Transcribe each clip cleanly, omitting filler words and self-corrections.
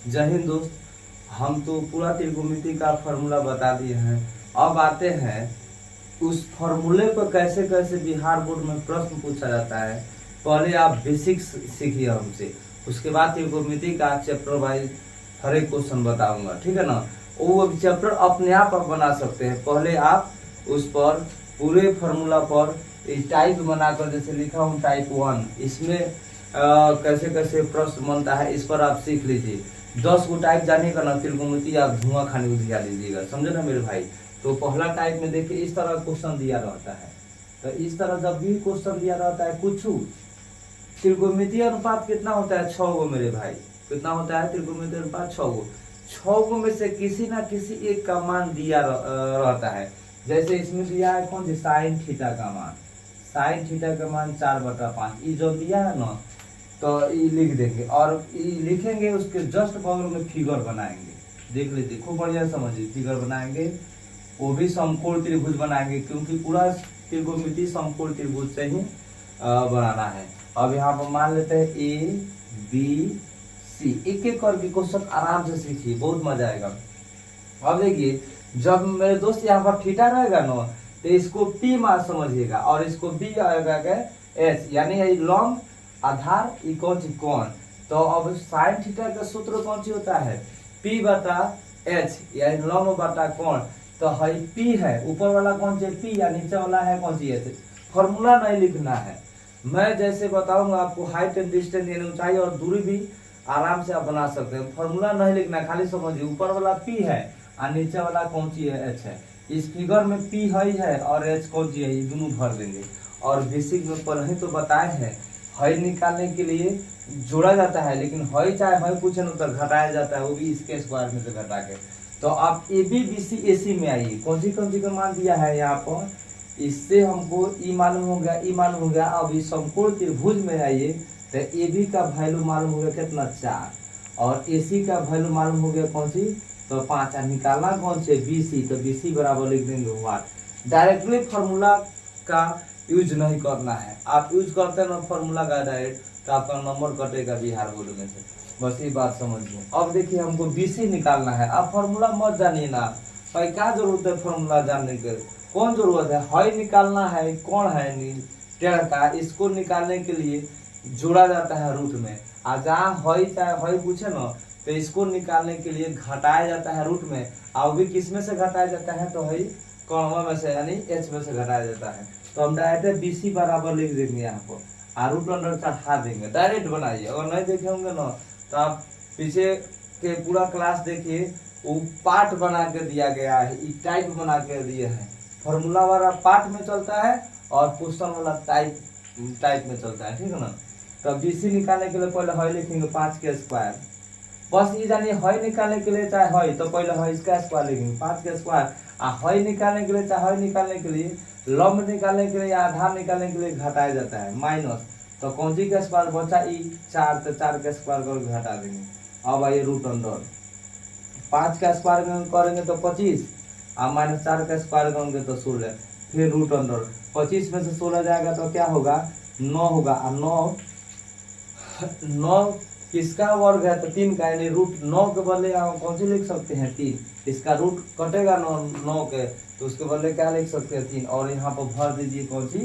जय हिंद दोस्त। हम तो पूरा त्रिकोणमिति का फार्मूला बता दिए हैं। अब आते हैं उस फार्मूले पर कैसे कैसे बिहार बोर्ड में प्रश्न पूछा जाता है। पहले आप बेसिक्स सीखिए हमसे, उसके बाद त्रिकोणमिति का चैप्टर वाइज हर एक क्वेश्चन बताऊंगा, ठीक है ना। वो चैप्टर अपने आप बना सकते हैं। पहले आप उस पर पूरे फार्मूला पर टाइप बनाकर, जैसे लिखा हूँ टाइप 1, इसमें कैसे कैसे प्रश्न बनता है इस पर आप सीख लीजिए। 10 को टाइप जाने का ना त्रिकोणमिति आप धुआं खाने को दिखा दीजिएगा, समझे ना मेरे भाई। तो पहला टाइप में देखिए इस तरह क्वेश्चन दिया रहता है। तो इस तरह जब भी क्वेश्चन दिया रहता है कुछ, त्रिकोणमिति अनुपात कितना होता है 6 गो मेरे भाई। कितना होता है त्रिकोणमिति अनुपात 6 गो। 6 गो में से किसी ना किसी एक का मान दिया रहता है। जैसे इसमें दिया है कौन सी साइन थीटा का मान। साइन थीटा का मान 4/5 ये जो दिया है ना, तो ये लिख देंगे और ये लिखेंगे, उसके जस्ट बगल में फिगर बनाएंगे। देख लीजिए, खूब बढ़िया समझिए। फिगर बनाएंगे, वो भी समकोण त्रिभुज बनाएंगे, क्योंकि पूरा त्रिकोणमिति समकोण त्रिभुज से ही बनाना है। अब यहाँ पर मान लेते हैं ABC। एक एक करके क्वेश्चन आराम से सीखिए, बहुत मजा आएगा। अब देखिए, जब मेरे दोस्त यहाँ पर थीटा रहेगा ना, तो इसको P मान समझिएगा और इसको B आएगा H, यानी लंब आधार कौन सी कोण। तो अब साइन थीटा का सूत्र कौन सी होता है P/H, यानी लंब बटा कोण। तो है P है, ऊपर वाला कौन सी P या नीचे वाला है कौन सी H। फॉर्मूला नहीं लिखना है, मैं जैसे बताऊंगा आपको। हाइट एंड डिस्टेंस यानी ऊंचाई और दूरी भी आराम से आप बना सकते हैं। फॉर्मूला नहीं लिखना, खाली समझिए ऊपर वाला P है और नीचे वाला कौन सी H है। इस फिगर में P है और H कौन सी है, ये दोनों भर देंगे। और बेसिक में पहले तो बताए हैं, हई निकालने के लिए जोड़ा जाता है, लेकिन हई चाहे हई पूछे ना तो घटाया जाता है, वो भी इसके स्क्वायर में से घटा के। तो आप AB BC AC में आइए, कौन सी का मान दिया है यहाँ पर। इससे हमको ई मालूम हो गया, ई मालूम हो गया। अब इस समकोण त्रिभुज में आइए, तो AB का वैल्यू मालूम हो गया कितना 4, और AC का वैल्यू मालूम हो गया कौन सी, तो 5। निकालना कौन से BC, तो BC बराबर लिख देंगे 1। डायरेक्टली फार्मूला का यूज नहीं करना है। आप यूज करते हैं ना फार्मूला का डायरेक्ट, तो आपका नंबर कटेगा बिहार बोर्ड में से, बस ये बात समझिए। अब देखिए, हमको BC निकालना है। आप फार्मूला मत जानिए ना भाई, क्या जरूरत है फार्मूला जानने की, कौन जरूरत है। हई निकालना है, कौन है टेढ़ का, इसको निकालने के लिए जोड़ा जाता है रूट में। और जहाँ हई चाहे हई पूछे ना, तो इसको निकालने के लिए घटाया जाता है रूट में। और भी किस में से घटाया जाता है, तो हई कौनवा में से यानी H में से घटाया जाता है। तो हम डायरेक्ट BC बराबर लिख देंगे यहाँ पर, और रूट अंडर चढ़ा देंगे। डायरेक्ट बनाइए, अगर नहीं देखे होंगे ना तो आप पीछे के पूरा क्लास देखिए, वो पार्ट बना के दिया गया है, टाइप बना के दिए हैं। फॉर्मूला वाला पार्ट में चलता है और क्वेश्चन वाला टाइप में चलता है, ठीक है ना। तो BC निकालने के लिए पहले हई लिखेंगे 5 के स्क्वायर। बस ये जानिए, हई निकालने के लिए चाहे हई, तो पहले हई इसका स्क्वायर लिखेंगे 5 के स्क्वायर। हई निकालने के लिए चाहे हई निकालने के लिए, लंब निकालने के लिए या आधार निकालने के लिए घटाया जाता है माइनस। तो कौन सी का स्क्वायर बचा 4, तो 4 का स्क्वायर करके घटा देंगे। अब आइए रूट अंडर 5 का स्क्वायर करेंगे तो 25, और -4 का स्क्वायर करेंगे तो 16। फिर रूट अंडर 25 में से 16 जाएगा तो क्या होगा 9 होगा। और 9 किसका वर्ग है, तो 3 का, यानी रूट 9 के बदले हम कौन सी लिख सकते हैं 3। इसका रूट कटेगा 9 के, तो उसके बदले क्या लिख सकते हैं 3। और यहाँ पर भर दीजिए कौन सी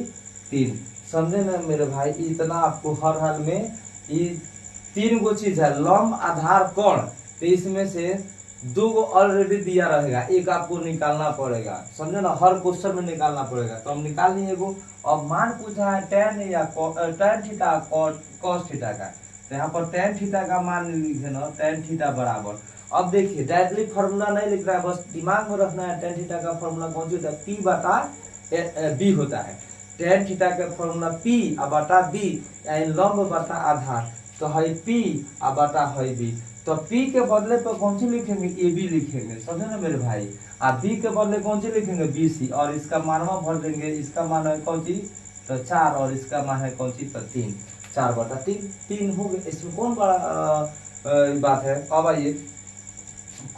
3। समझे ना मेरे भाई, इतना आपको हर हाल में ये 3 गो चीज है, लंब आधार कोण। तो इसमें से 2 गो ऑलरेडी दिया रहेगा, एक आपको निकालना पड़ेगा, समझे ना। हर क्वेश्चन में निकालना पड़ेगा, तो हम निकाल लिए एगो। अब मान पूछा है tan या tan थीटा cos थीटा का, तो यहाँ पर tan थीटा का मान लिखे ना, tan थीटा बराबर। अब देखिए, डायरेक्टली फार्मूला नहीं लिख रहा है, बस दिमाग में रखना है। tan थीटा का फार्मूला कौन सी होता है, P/B होता है। tan थीटा का फार्मूला P/B, यानी लंब बटा आधार। तो है P/बटा है B। तो P के बदले पर कौन सी लिखेंगे, AB लिखेंगे, समझे ना मेरे भाई। और B के बदले कौन सी लिखेंगे, BC, और इसका मानवा भर देंगे। इसका मान है कौन सी, तो 4, और इसका मान है कौन सी, तो 3। 4/3 हो गए। इसमें कौन बड़ा बात है। अब आइए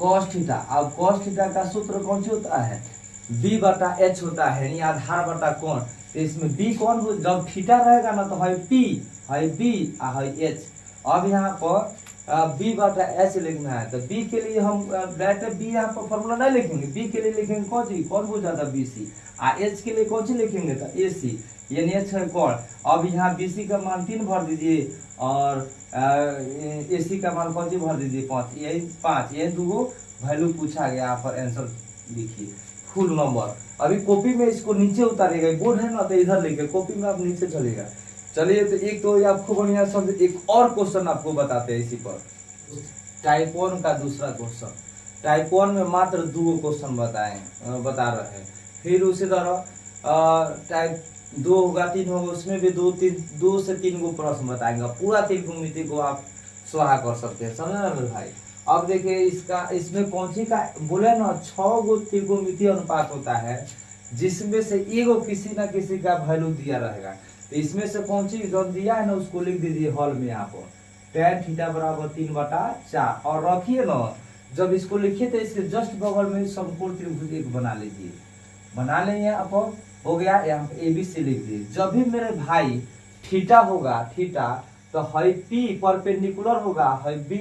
cos थीटा। अब cos थीटा का सूत्र कौन सी होता है, B/H होता है, यानी आधार बटा कोण। तो इसमें B कौन हो, जब थीटा रहेगा ना तो है P, है B, है H। अब यहाँ पर बी बटा एच लिखना है, तो बी के लिए हम डायरेक्ट बी यहाँ पर फॉर्मूला नहीं लिखेंगे, बी के लिए लिखेंगे कौन सी, कौन भुजा था बी सी, एच के लिए कौन सी लिखेंगे तो ए सी, यानी एच है कौन। अब यहाँ बी सी का मान 3 भर दीजिए और ए सी का मान कौन सी भर दीजिए 5, यही 5, ये दो वैल्यू पूछा गया, यहाँ पर आंसर लिखिए फुल नंबर। अभी कॉपी में इसको नीचे उतारेगा, बोर्ड है ना तो इधर लेके कॉपी में आप नीचे चलेगा। चलिए तो एक तो आपको बढ़िया शब्द, एक और क्वेश्चन आपको बताते हैं इसी पर, टाइप 1 का दूसरा क्वेश्चन। टाइप 1 में मात्र 2 क्वेश्चन बता रहे हैं। फिर उसी तरह टाइप 2 होगा, 3 होगा, उसमें भी 2 से 3 गो प्रश्न बताएंगे, पूरा त्रिकोणमिति को आप स्वाहा कर सकते हैं, समझे ना मेरे भाई। अब देखिए इसमें कौन सी का बोले ना 6 गो त्रिकोणमिति अनुपात होता है, जिसमें से एगो किसी ना किसी का वैल्यू दिया रहेगा। तो इसमें से कौन सी जो दिया है ना उसको लिख दीजिए हॉल में यहाँ पर, tan थीटा बराबर 3/4, और रखिए ना जब इसको लिखिए तो इसके जस्ट बगल में समकोण त्रिभुज एक बना लीजिए, बना लेंगे आप, हो गया। यहाँ पे ABC लिख दीजिए। जब भी मेरे भाई थीटा होगा, थीटा तो हाई P परपेंडिकुलर होगा, हाई B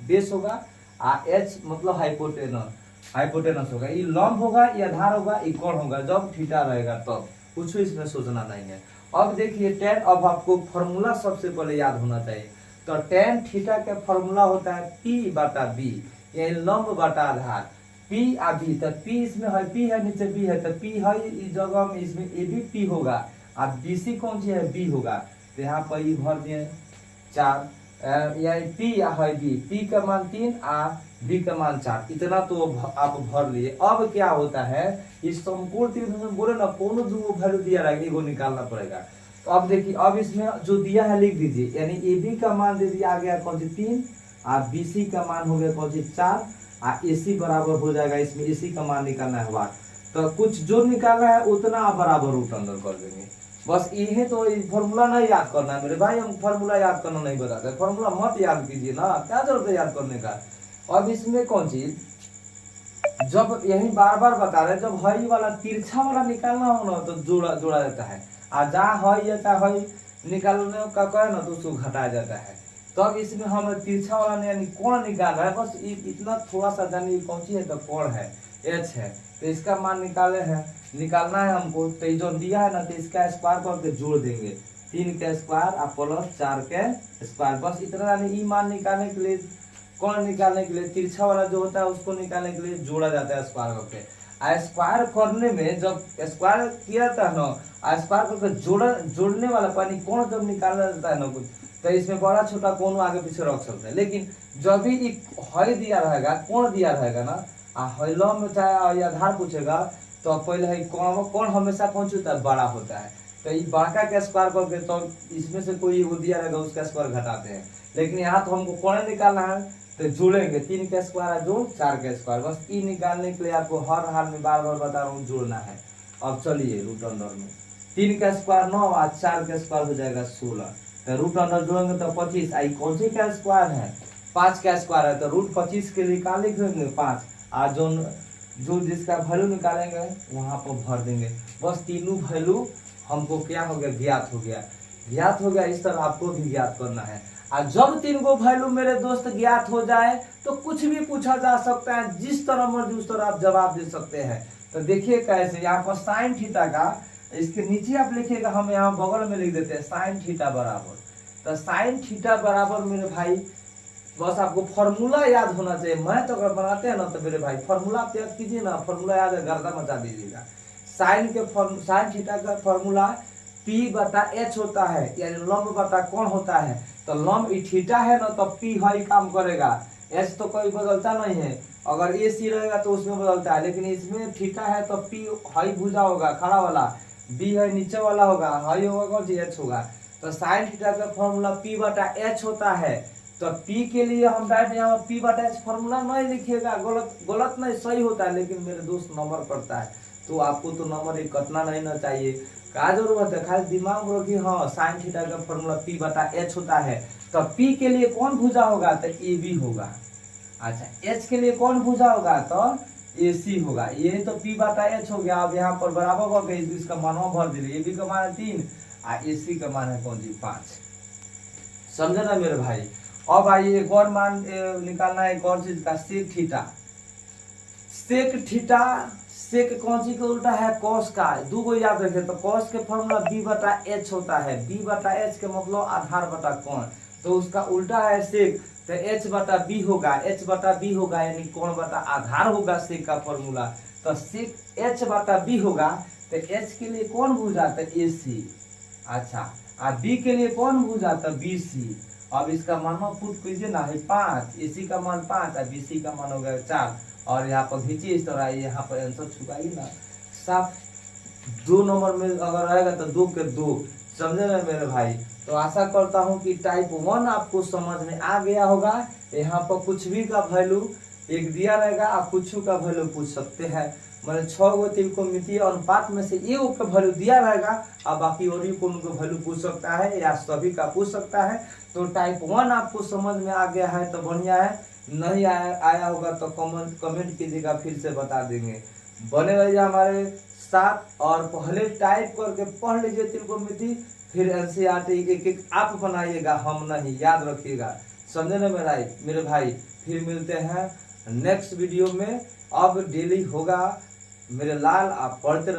बेस होगा, H मतलब हाइपोटेनस होगा, ये लंब होगा, ये आधार होगा, ये कोण होगा। जब थीटा रहेगा तब कुछ इसमें सोचना नहीं है। अब देखिए tan, अब आपको फॉर्मूला सबसे पहले याद होना चाहिए। तो tan थीटा का फॉर्मूला होता है P/B, ये लंब बटा आधार, P आ B, तो P इसमें है, P है नीचे B है, तो P है इस जगह में, इसमें AB P होगा, अब BC कौन सी है B होगा, तो यहाँ पर ये भर दिए 4, यानी P है B, P का मान 3 B का मान 4, इतना तो आप भर लिए। अब क्या होता है इस समकोण त्रिभुज में बोले ना कोनो दो वैल्यू दिया रहेगा, एगो निकालना पड़ेगा। तो अब देखिए, अब इसमें जो दिया है लिख दीजिए, यानी AB का मान दे दिया आ गया कौन सी 3, BC का मान हो गया कौन सी 4, AC बराबर हो जाएगा, इसमें AC का मान निकालना है 8। तो कुछ जो निकालना है उतना आप बराबर रूट अंदर कर देंगे, बस यही तो। फॉर्मूला नहीं याद करना है मेरे भाई, हम फॉर्मूला याद करना नहीं बताते, फॉर्मूला मत याद कीजिए ना, क्या जरूरत है याद करने का। अब इसमें कौन चीज, जब यही बार बार बता रहे, जब हई वाला तिरछा वाला निकालना हो ना तो जोड़ा जाता है, जहाँ हई या हई निकालने का कहे ना तो उसको घटाया जाता है। तो अब इसमें हम तिरछा वाला यानी कोण निकाल रहा है, बस इतना थोड़ा सा जानिए कौन सी है, तो कोण है H है, तो इसका मान निकालना है हमको। तो जो दिया है ना तो इसका स्क्वायर करके जोड़ देंगे, 3 का स्क्वायर प्लस 4 के स्क्वायर, बस इतना। यानी मान निकालने के लिए, कोण निकालने के लिए तिरछा वाला जो होता है उसको निकालने के लिए जोड़ा जाता है स्क्वायर करके। स्क्वायर करने में जब स्क्वायर किया जाता है ना, स्क्वायर करके जोड़ने वाला पानी कोण जब निकालना जाता है ना कुछ, तो इसमें बड़ा छोटा कोण आगे पीछे रख सकते हैं। लेकिन जब भी एक हई दिया रहेगा, कोण दिया रहेगा ना, हईलम में चाहे आधार पूछेगा तो पहले है कोण हमेशा कौन सी होता है, बड़ा होता है। तो ये बड़का का स्क्वायर करके तो इसमें से कोई एगो दिया रहेगा उसका स्क्वायर घटाते हैं। लेकिन यहाँ तो हमको कोण निकालना है तो जोड़ेंगे, 3 का स्क्वायर जोड़ 4 का स्क्वायर, बस ई निकालने के लिए आपको हर हाल में बार बार बता रहा हूँ जोड़ना है। अब चलिए रूट अंडर में 3 का स्क्वायर 9 और 4 का स्क्वायर हो जाएगा 16, तो रूट अंडर जोड़ेंगे तो 25। आई कौन सी का स्क्वायर है, 5 का स्क्वायर है, तो रूट 25 के लिए क्या लिख देंगे 5, आज जो जिसका वैल्यू निकालेंगे वहां पर भर देंगे। बस तीनों वैल्यू हमको क्या हो गया, ज्ञात हो गया। इस तरह आपको भी ज्ञात करना है। और जब 3 गो वैल्यू मेरे दोस्त ज्ञात हो जाए तो कुछ भी पूछा जा सकता है, जिस तरह मर्जी उस तरह आप जवाब दे सकते हैं। तो देखिए कैसे, यहाँ पर साइन थीटा का इसके नीचे आप लिखिएगा, हम यहाँ बगल में लिख देते हैं साइन थीटा बराबर। तो साइन थीटा बराबर मेरे भाई बस आपको फॉर्मूला याद होना चाहिए। मैथ अगर बनाते हैं ना तो मेरे भाई फॉर्मूला याद कीजिए ना, फॉर्मूला याद है गर्दा मचा दीजिएगा। साइन थीटा का फॉर्मूला P/H होता है, यानी लंब बटा कोण होता है। तो लंब थीटा है ना तो P हई काम करेगा, H तो कोई बदलता नहीं है। अगर AC रहेगा तो उसमें बदलता है, लेकिन इसमें थीटा है तो P हई भुजा होगा खड़ा वाला, B है नीचे वाला होगा, हई होगा कौन सी H होगा। तो साइन थीटा का फॉर्मूला P/H होता है। तो P के लिए हम डायरेक्ट यहाँ P/H फॉर्मूला नहीं लिखिएगा, गलत नहीं, सही होता है, लेकिन मेरे दोस्त नंबर करता है तो आपको तो नंबर एक कटना नहीं ना चाहिए। क्या जरूरत है, खाली दिमाग में रखिए। हाँ, साइन थीटा का फॉर्मूला P/H होता है। तो P के लिए कौन भुजा होगा, तो AB होगा। अच्छा, H के लिए कौन भुजा होगा, तो AC होगा। ये तो P/H हो गया। अब यहाँ पर बराबर हो गया, इसका मान भर दीजिए। AB का मान है 3 और AC का मान है कौन सी 5। समझे ना मेरे भाई। अब आइए एक और मान निकालना है एक और चीज का, सेक थीटा। सेक थीटा, सेक कौन सी का उल्टा है, कॉस का। दो को याद रखे तो कॉस के फॉर्मूला बी बटा एच होता है, बी बटा एच के मतलब आधार बटा कोण, तो उसका उल्टा है सेक, तो एच बटा बी होगा, एच बटा बी होगा यानी कोण बटा आधार होगा सेक का फॉर्मूला। तो सेक एच बटा बी होगा, तो एच के लिए कौन भुजा, तो ए सी। अच्छा, और बी के लिए कौन भुजा, तो बी सी। अब इसका मान पुट कीजिए ना, है 5, एसी का मान 5 और बीसी का मान हो गया 4, और यहाँ पर खींचिए इस तरह, यहाँ पर आंसर छुपाइए ना साफ। 2 नंबर में अगर रहेगा तो 2 के 2, समझे ना मेरे भाई। तो आशा करता हूँ कि टाइप 1 आपको समझ में आ गया होगा। यहाँ पर कुछ भी का वैल्यू एक दिया रहेगा, आप कुछ का वैल्यू पूछ सकते हैं। मैंने 6 गो त्रिकोणमितीय अनुपात में से एगो का वैल्यू दिया रहेगा, अब बाकी और भी कौन का वैल्यू पूछ सकता है या सभी का पूछ सकता है। तो टाइप 1 आपको समझ में आ गया है तो बढ़िया है, नहीं आया होगा तो कमेंट कीजिएगा, फिर से बता देंगे। बने रहिए हमारे साथ और पहले टाइप करके पढ़ लीजिए त्रिकोणमिति, फिर एनसीईआरटी एक एक आप बनाइएगा, हम नहीं, याद रखिएगा, समझे ना मेरे भाई। फिर मिलते हैं नेक्स्ट वीडियो में। अब डेली होगा मेरे लाल, आप पढ़ते रहिए।